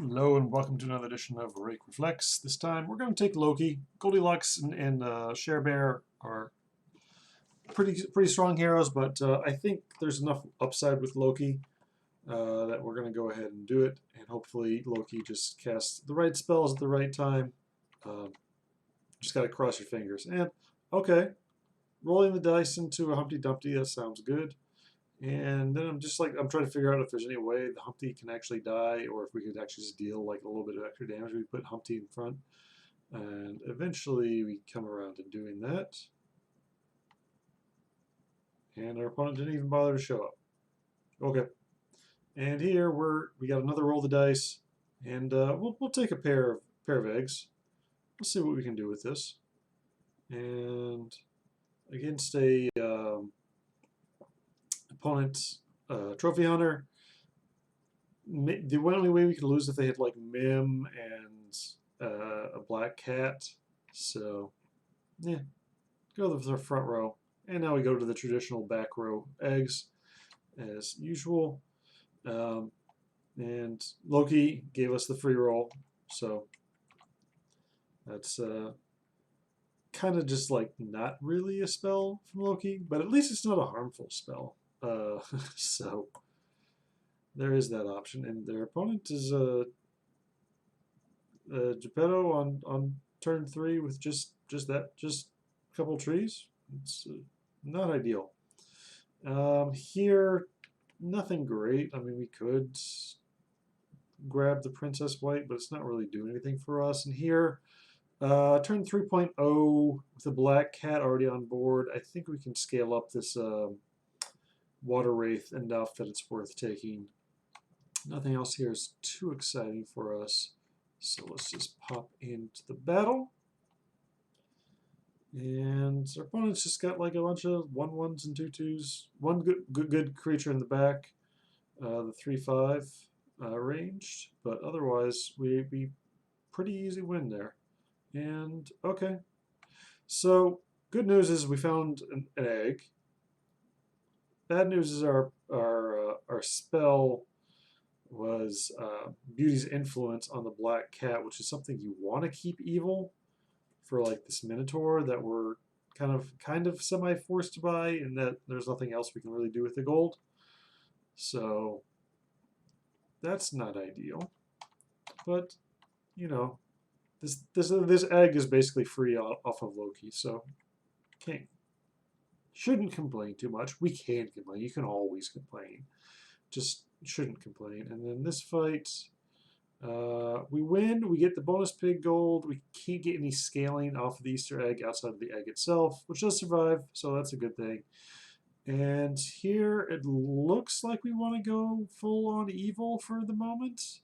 Hello and welcome to another edition of Rake Reflects. This time we're going to take Loki. Goldilocks and Share Bear are pretty strong heroes, but I think there's enough upside with Loki that we're going to go ahead and do it. And hopefully Loki just casts the right spells at the right time. Just got to cross your fingers. And okay, rolling the dice into a Humpty Dumpty, that sounds good. And then I'm trying to figure out if there's any way the Humpty can actually die, or if we could actually just deal like a little bit of extra damage. We put Humpty in front, and eventually we come around to doing that. And our opponent didn't even bother to show up. Okay. And here we got another roll of the dice, and we'll take a pair of eggs. We'll see what we can do with this. And against a opponent, Trophy Hunter, the only way we could lose if they had like Mim and a Black Cat. So, yeah, go to the front row. And now we go to the traditional back row eggs, as usual. And Loki gave us the free roll, so that's kind of just like not really a spell from Loki, but at least it's not a harmful spell. So there is that option, and their opponent is Geppetto on turn 3 with just a couple trees. It's not ideal. Here, nothing great. I mean, we could grab the Princess White, but it's not really doing anything for us. And here, turn 3.0 with a Black Cat already on board, I think we can scale up this Water Wraith enough that it's worth taking. Nothing else here is too exciting for us, so let's just pop into the battle. And our opponent's just got like a bunch of 1/1s and 2/2s. One good creature in the back, the 3/5 ranged, but otherwise we pretty easy win there. And okay, so good news is we found an egg. Bad news is our spell was Beauty's Influence on the Black Cat, which is something you want to keep evil for like this Minotaur that we're kind of semi-forced to buy, and that there's nothing else we can really do with the gold. So that's not ideal. But you know, this egg is basically free off of Loki, so shouldn't complain too much. We can complain. You can always complain. Just shouldn't complain. And then this fight, we win. We get the bonus pig gold. We can't get any scaling off of the Easter egg outside of the egg itself, which does survive, so that's a good thing. And here it looks like we want to go full on evil for the moment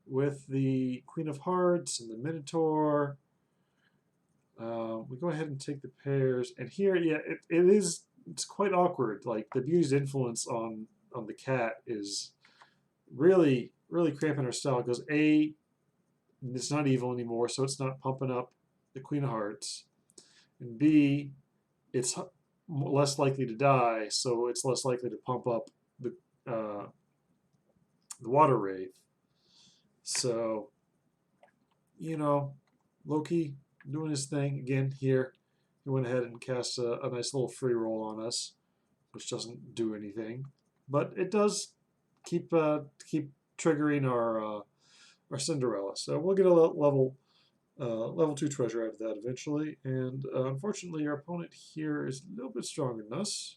with the Queen of Hearts and the Minotaur. We go ahead and take the pairs, and here, yeah, it's quite awkward. Like the Beauty's Influence on the cat is really cramping our style. It goes A, it's not evil anymore, so it's not pumping up the Queen of Hearts, and B, it's less likely to die, so it's less likely to pump up the Water Wraith. So, you know, Loki doing his thing again here. He went ahead and cast a nice little free roll on us, which doesn't do anything, but it does keep triggering our Cinderella. So we'll get a level 2 treasure out of that eventually. And unfortunately, our opponent here is a little bit stronger than us.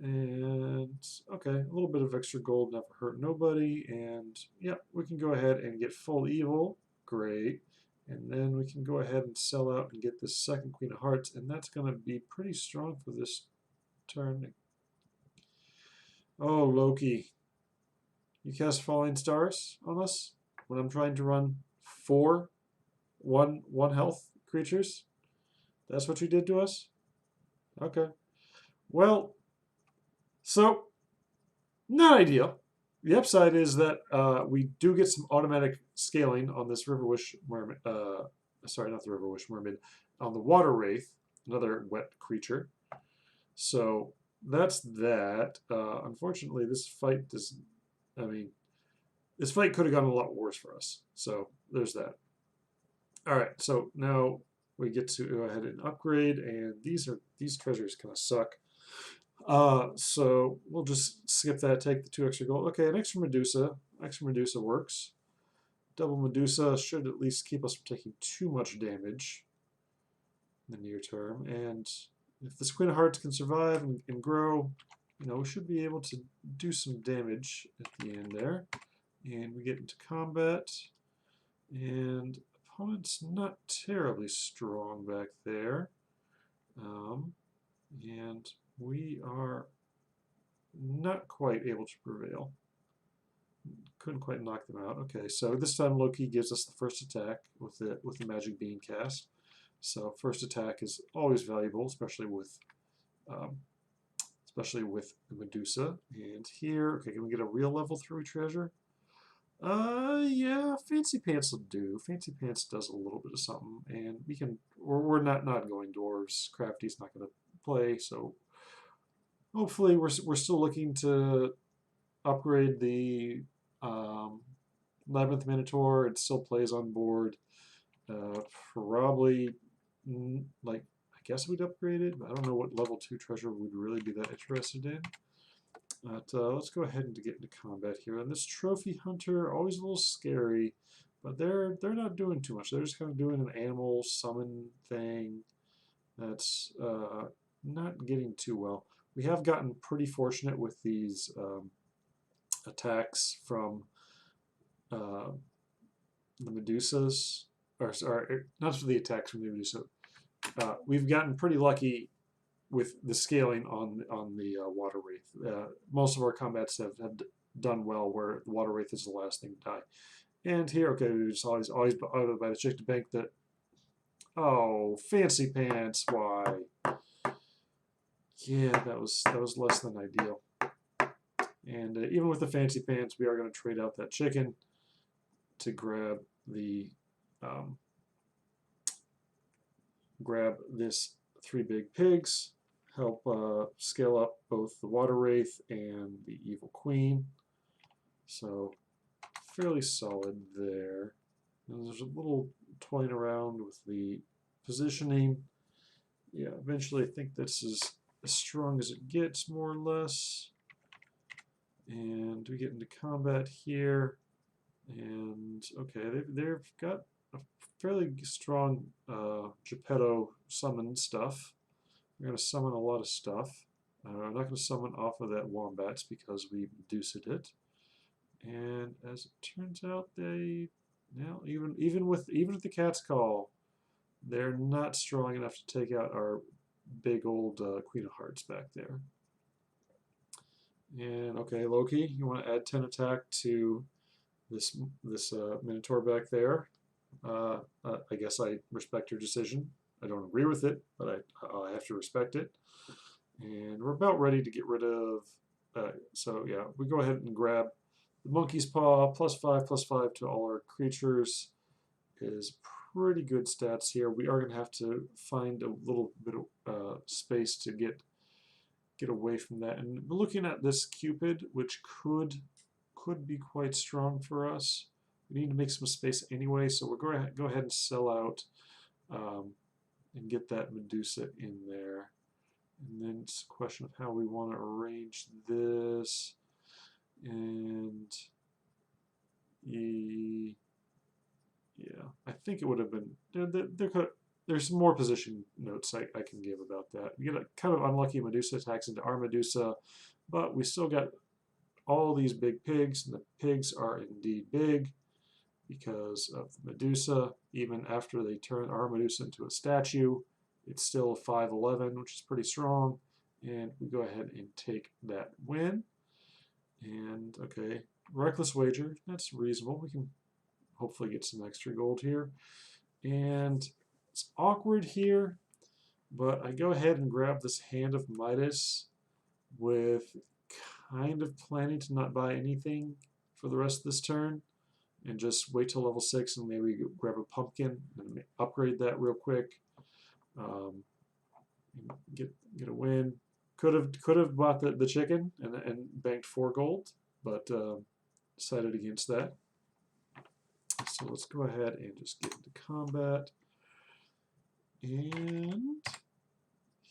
And okay, a little bit of extra gold never hurt nobody. And yeah, we can go ahead and get full evil. Great. And then we can go ahead and sell out and get this second Queen of Hearts, and that's going to be pretty strong for this turn. Oh, Loki. You cast Falling Stars on us when I'm trying to run 4 1 health creatures? That's what you did to us? Okay. Well, so, not ideal. The upside is that we do get some automatic scaling on this Riverwish Mermaid. Sorry, not the Riverwish Mermaid. On the Water Wraith, another wet creature. So that's that. Unfortunately, this fight does. I mean, This fight could have gone a lot worse for us. So there's that. All right, so now we get to go ahead and upgrade, and these treasures kind of suck. So we'll just skip that, take the 2 extra gold. Okay, an extra Medusa. Extra Medusa works. Double Medusa should at least keep us from taking too much damage in the near term. And if this Queen of Hearts can survive and grow, you know, we should be able to do some damage at the end there. And we get into combat, and opponent's not terribly strong back there. And we are not quite able to prevail. Couldn't quite knock them out. Okay, so this time Loki gives us the first attack with the magic bean cast. So first attack is always valuable, especially with the Medusa. And here, okay, can we get a real level 3 treasure? Yeah, Fancy Pants will do. Fancy Pants does a little bit of something, and we're not going dwarves. Crafty's not going to play, so hopefully we're still looking to upgrade the 11th Minotaur. It still plays on board. Probably, like, I guess we'd upgrade it, but I don't know what level 2 treasure we'd really be that interested in. But let's go ahead and get into combat here. And this Trophy Hunter, always a little scary, but they're not doing too much. They're just kind of doing an animal summon thing that's not getting too well. We have gotten pretty fortunate with these attacks from the Medusas, or sorry, not the attacks from the Medusa. We've gotten pretty lucky with the scaling on the Water Wraith. Most of our combats have done well where the Water Wraith is the last thing to die. And here, okay, we just always by the chick to bank that. Oh, Fancy Pants! Why? Yeah, that was less than ideal. And even with the Fancy Pants, we are going to trade out that chicken to grab the grab this 3 big pigs. Help scale up both the Water Wraith and the Evil Queen. So fairly solid there. And there's a little toying around with the positioning. Yeah, eventually I think this is as strong as it gets, more or less. And we get into combat here. And okay, they've got a fairly strong Geppetto summon stuff. We're going to summon a lot of stuff. I'm not going to summon off of that Wombats because we Medusa'd it. And as it turns out, they now even with the Cat's Call, they're not strong enough to take out our big old Queen of Hearts back there. And okay, Loki, you want to add 10 attack to this Minotaur back there? I guess I respect your decision. I don't agree with it, but I have to respect it. And we're about ready to get rid of. So yeah, we go ahead and grab the Monkey's Paw. +5/+5 to all our creatures is pretty good stats here. We are going to have to find a little bit of space to get away from that. And we're looking at this Cupid, which could be quite strong for us. We need to make some space anyway, so we're going to go ahead and sell out and get that Medusa in there. And then it's a question of how we want to arrange this. And yeah, I think it would have been there's some more position notes I can give about that. We get a kind of unlucky Medusa attacks into our Medusa, but we still got all these big pigs, and the pigs are indeed big because of the Medusa. Even after they turn our Medusa into a statue, it's still 5'11", which is pretty strong, and we go ahead and take that win. And okay, reckless wager, that's reasonable. We can hopefully get some extra gold here. And it's awkward here, but I go ahead and grab this Hand of Midas with kind of planning to not buy anything for the rest of this turn and just wait till level 6 and maybe grab a pumpkin and upgrade that real quick. Get a win. Could have bought the chicken and banked 4 gold, but decided against that. So let's go ahead and just get into combat. And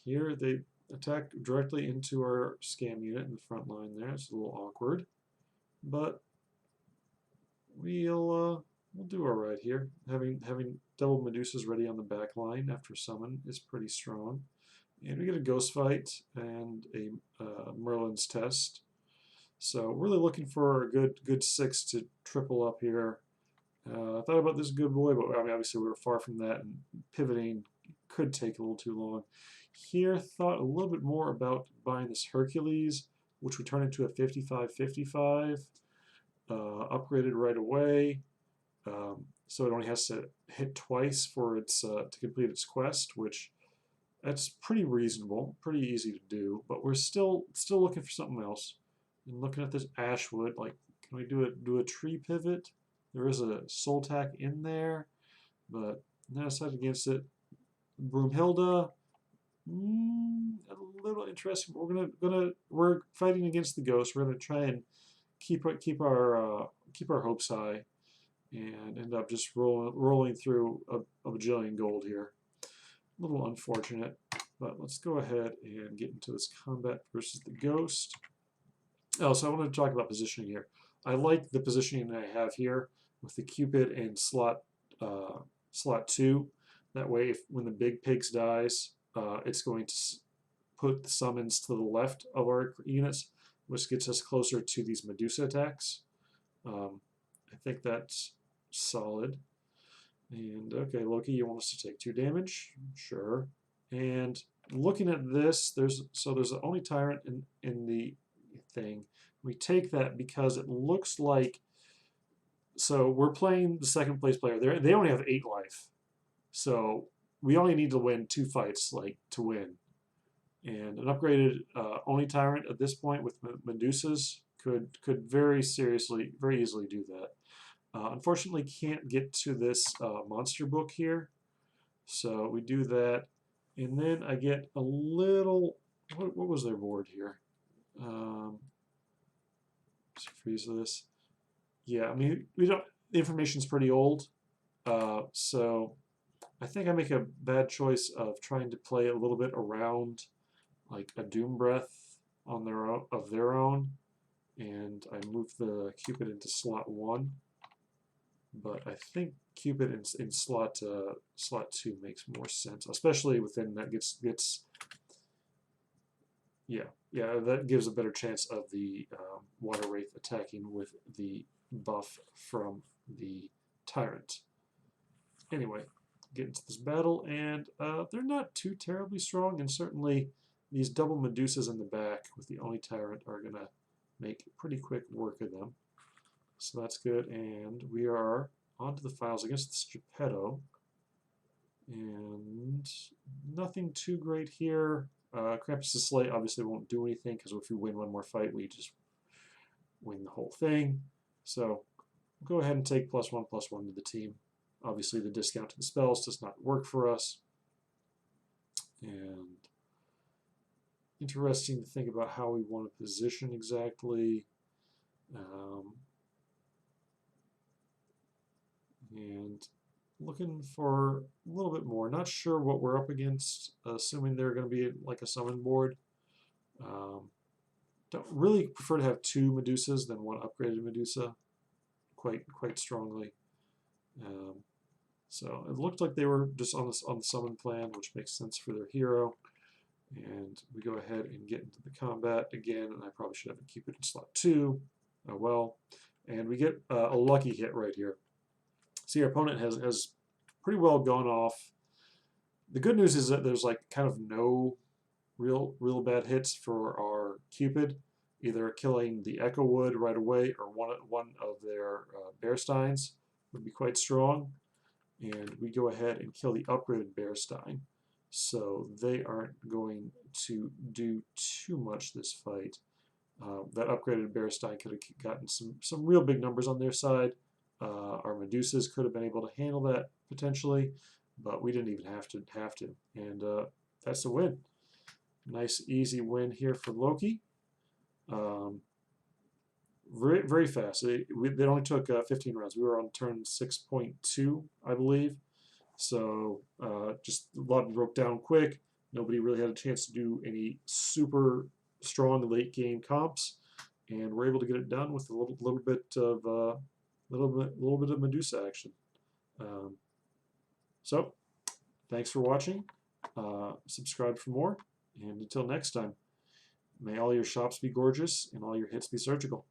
here they attack directly into our scam unit in the front line there. It's a little awkward, but we'll do all right here. Having double Medusas ready on the back line after summon is pretty strong. And we get a Ghost Fight and a Merlin's Test. So really looking for a good 6 to triple up here. I thought about this good boy, but I mean, obviously we were far from that, and pivoting could take a little too long. Here, thought a little bit more about buying this Hercules, which would turn into a 55-55, upgraded right away. So it only has to hit twice for its to complete its quest, which that's pretty reasonable, pretty easy to do. But we're still looking for something else. And looking at this Ashwood, like, can we do a tree pivot? There is a soul tack in there, but not decided against it. Broomhilda, a little interesting. We're fighting against the ghost. We're gonna try and keep our hopes high, and end up just rolling through a bajillion gold here. A little unfortunate, but let's go ahead and get into this combat versus the ghost. Oh, so I want to talk about positioning here. I like the positioning that I have here with the Cupid in slot 2. That way, when the big pigs dies, it's going to put the summons to the left of our units, which gets us closer to these Medusa attacks. I think that's solid. And okay, Loki, you want us to take 2 damage? Sure. And looking at this, there's the only tyrant in the thing. We take that because it looks like, so we're playing the second place player. They only have 8 life. So we only need to win 2 fights, like, to win. And an upgraded Oni Tyrant at this point with Medusas could very easily do that. Unfortunately, can't get to this monster book here. So we do that. And then I get a little, what was their board here? Let's freeze this. Yeah, I mean, the information's pretty old. So I think I make a bad choice of trying to play a little bit around like a Doom Breath on their own, and I move the Cupid into slot 1. But I think Cupid in slot 2 makes more sense, especially within that that gives a better chance of the Water Wraith attacking with the buff from the Tyrant. Anyway, get into this battle, and they're not too terribly strong, and certainly these double Medusas in the back with the Oni Tyrant are going to make pretty quick work of them. So that's good, and we are onto the files against the Geppetto, and nothing too great here. Krampus' Slate obviously won't do anything, because if we win one more fight, we just win the whole thing. So we'll go ahead and take +1/+1 to the team. Obviously, the discount to the spells does not work for us. And interesting to think about how we want to position exactly. And looking for a little bit more. Not sure what we're up against, assuming they're going to be like a summon board. Don't really prefer to have 2 Medusas than 1 upgraded Medusa, quite strongly. So it looked like they were just on the summon plan, which makes sense for their hero. And we go ahead and get into the combat again, and I probably should have a Cupid in slot 2. Oh well. And we get a lucky hit right here. See, our opponent has pretty well gone off. The good news is that there's like kind of no real bad hits for our Cupid, either killing the Echo Wood right away or one of their Bearsteins would be quite strong. And we go ahead and kill the upgraded Bearstein. So they aren't going to do too much this fight. That upgraded Bearstein could have gotten some real big numbers on their side. Our Medusas could have been able to handle that potentially, but we didn't even have to. And that's a win. Nice, easy win here for Loki. very, very fast. It only took 15 rounds. We were on turn 6.2, I believe. So just a lot broke down quick. Nobody really had a chance to do any super strong late game comps, and we're able to get it done with a little bit of Medusa action. So thanks for watching. Subscribe for more, and until next time, may all your shops be gorgeous and all your hits be surgical.